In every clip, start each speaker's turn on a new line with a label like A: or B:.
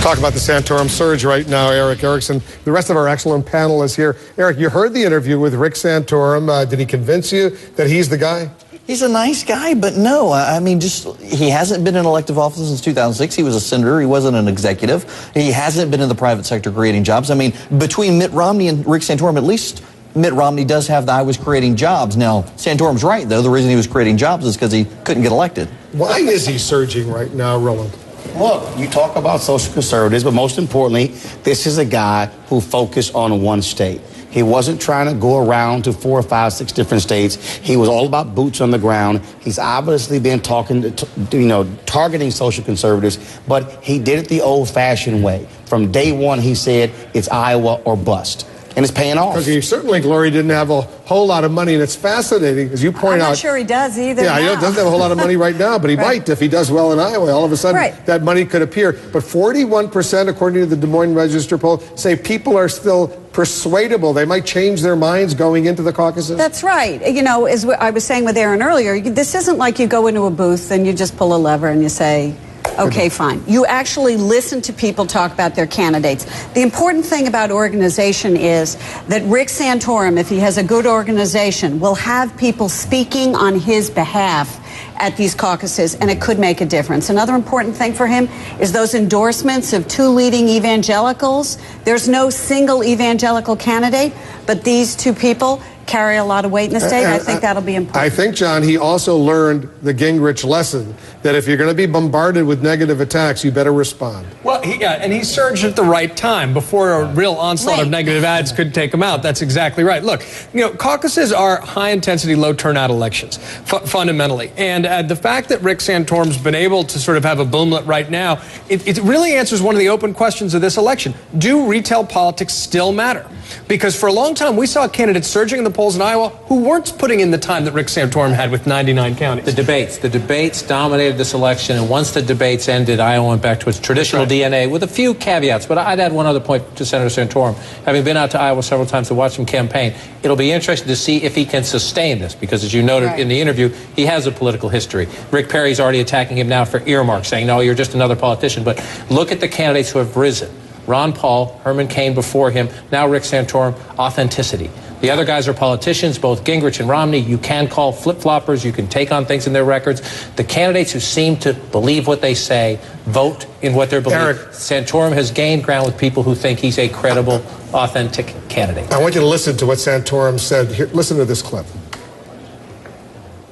A: Talk about the Santorum surge right now, Erick, Erickson. The rest of our excellent panel is here. Erick, you heard the interview with Rick Santorum. Did he convince you that he's the guy?
B: He's a nice guy, but no. I mean, he hasn't been in elective office since 2006. He was a senator. He wasn't an executive. He hasn't been in the private sector creating jobs. I mean, between Mitt Romney and Rick Santorum, at least Mitt Romney does have the I was creating jobs. Now, Santorum's right, though. The reason he was creating jobs is because he couldn't get elected.
A: Why is he surging right now, Roland?
C: Look, you talk about social conservatives, but most importantly, this is a guy who focused on one state. He wasn't trying to go around to 4, 5, 6 different states. He was all about boots on the ground. He's obviously been targeting social conservatives, but he did it the old-fashioned way. From day one, he said, it's Iowa or bust. And it's paying off.
A: Because he certainly, Gloria, didn't have a whole lot of money, and it's fascinating, as you point out.
D: I'm not sure he does either.
A: Yeah, he doesn't have a whole lot of money right now, but he might if he does well in Iowa. All of a sudden, that money could appear. But 41%, according to the Des Moines Register poll, say people are still persuadable. They might change their minds going into the caucuses.
D: That's right. You know, as I was saying with Aaron earlier, this isn't like you go into a booth and you just pull a lever and you say, okay, fine. You actually listen to people talk about their candidates. The important thing about organization is that Rick Santorum, if he has a good organization, will have people speaking on his behalf at these caucuses, and it could make a difference. Another important thing for him is those endorsements of 2 leading evangelicals. There's no single evangelical candidate, but these 2 people carry a lot of weight in the state. I think that'll be important.
A: I think, John, he also learned the Gingrich lesson that if you're going to be bombarded with negative attacks, you better respond.
E: Well, and he surged at the right time before a real onslaught of negative ads could take him out. That's exactly right. Look, you know, caucuses are high-intensity, low-turnout elections, fundamentally. And the fact that Rick Santorum's been able to sort of have a boomlet right now, it really answers one of the open questions of this election. Do retail politics still matter? Because for a long time, we saw candidates surging in the polls in Iowa who weren't putting in the time that Rick Santorum had with 99 counties.
F: The debates dominated this election, and once the debates ended, Iowa went back to its traditional DNA with a few caveats. But I'd add one other point to Senator Santorum. Having been out to Iowa several times to watch him campaign, it'll be interesting to see if he can sustain this, because as you noted in the interview, he has a political history. Rick Perry's already attacking him now for earmarks, saying, no, you're just another politician. But look at the candidates who have risen. Ron Paul, Herman Cain before him, now Rick Santorum, authenticity. The other guys are politicians, both Gingrich and Romney. You can call flip-floppers. You can take on things in their records. The candidates who seem to believe what they say, vote in what they're believing.
A: Erick,
F: Santorum has gained ground with people who think he's a credible, authentic candidate.
A: I want you to listen to what Santorum said. Here, listen to this clip.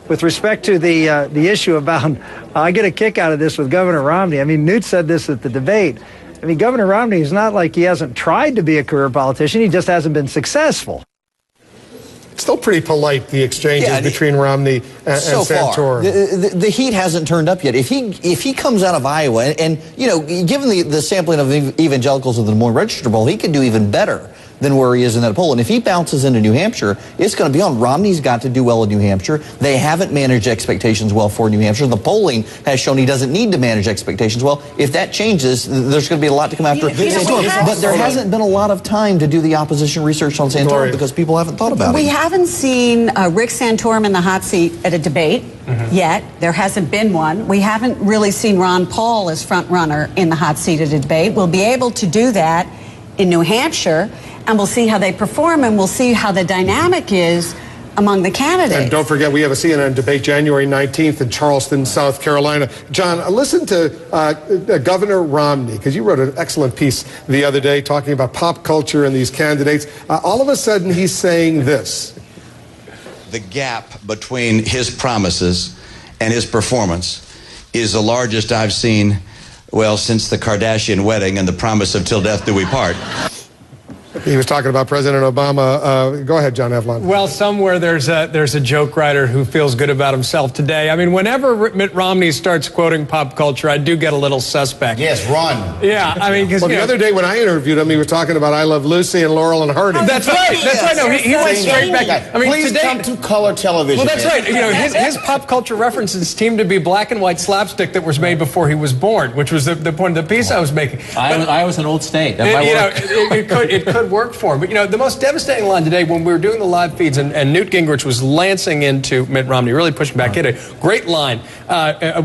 G: With respect to the issue about, I get a kick out of this with Governor Romney. I mean, Newt said this at the debate. I mean, Governor Romney is not like he hasn't tried to be a career politician. He just hasn't been successful.
A: Still pretty polite, the exchanges between Romney and Santorum.
B: The heat hasn't turned up yet. If he comes out of Iowa, and you know, given the sampling of evangelicals of the Des Moines Register poll, he could do even better than where he is in that poll. And if he bounces into New Hampshire, it's going to be on. Romney's got to do well in New Hampshire. They haven't managed expectations well for New Hampshire. The polling has shown he doesn't need to manage expectations well. If that changes, there's going to be a lot to come after Santorum. But there hasn't been a lot of time to do the opposition research on Santorum because people haven't thought about it.
D: We haven't seen Rick Santorum in the hot seat at a debate yet. There hasn't been one. We haven't really seen Ron Paul as front runner in the hot seat at a debate. We'll be able to do that in New Hampshire, and we'll see how they perform, and we'll see how the dynamic is among the candidates.
A: And don't forget, we have a CNN debate January 19th in Charleston, South Carolina. John, listen to Governor Romney, because you wrote an excellent piece the other day talking about pop culture and these candidates. All of a sudden, he's saying this.
H: The gap between his promises and his performance is the largest I've seen, well, since the Kardashian wedding and the promise of till death do we part.
A: He was talking about President Obama. Go ahead, John Avlon.
E: Well, somewhere there's a joke writer who feels good about himself today. I mean, whenever Mitt Romney starts quoting pop culture, I do get a little suspect.
C: Yes, run.
E: Yeah, I mean, because
A: the other day when I interviewed him, he was talking about I Love Lucy and Laurel and Hardy.
E: That's right. That's right. No, he went straight back.
C: I mean, please come to color television.
E: Well, that's right. You know, his pop culture references seem to be black and white slapstick that was made before he was born, which was the point of the piece I was making.
F: I was an old state.
E: It could worked for him. But, you know, the most devastating line today when we were doing the live feeds and Newt Gingrich was lancing into Mitt Romney, really pushing back. He had a great line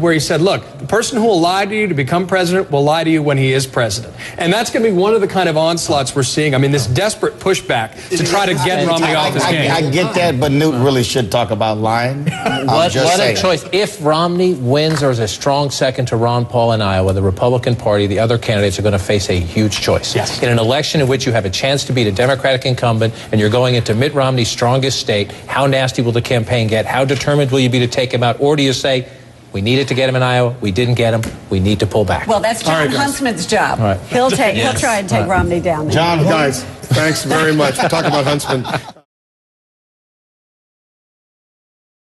E: where he said, look, the person who will lie to you to become president will lie to you when he is president. And that's going to be one of the kind of onslaughts we're seeing. I mean, this desperate pushback to try to get Romney off his game.
C: I get that, but Newt really should talk about lying.
F: What a choice. If Romney wins or is a strong second to Ron Paul in Iowa, the Republican Party, the other candidates are going to face a huge choice.
E: Yes.
F: In an election in which you have a chance to beat a Democratic incumbent and you're going into Mitt Romney's strongest state, how nasty will the campaign get? How determined will you be to take him out? Or do you say, we needed to get him in Iowa, we didn't get him, we need to pull back?
D: Well, that's John Huntsman's job.
F: Right.
D: He'll try and take Romney down there.
A: John, guys, thanks very much. We'll talk about Huntsman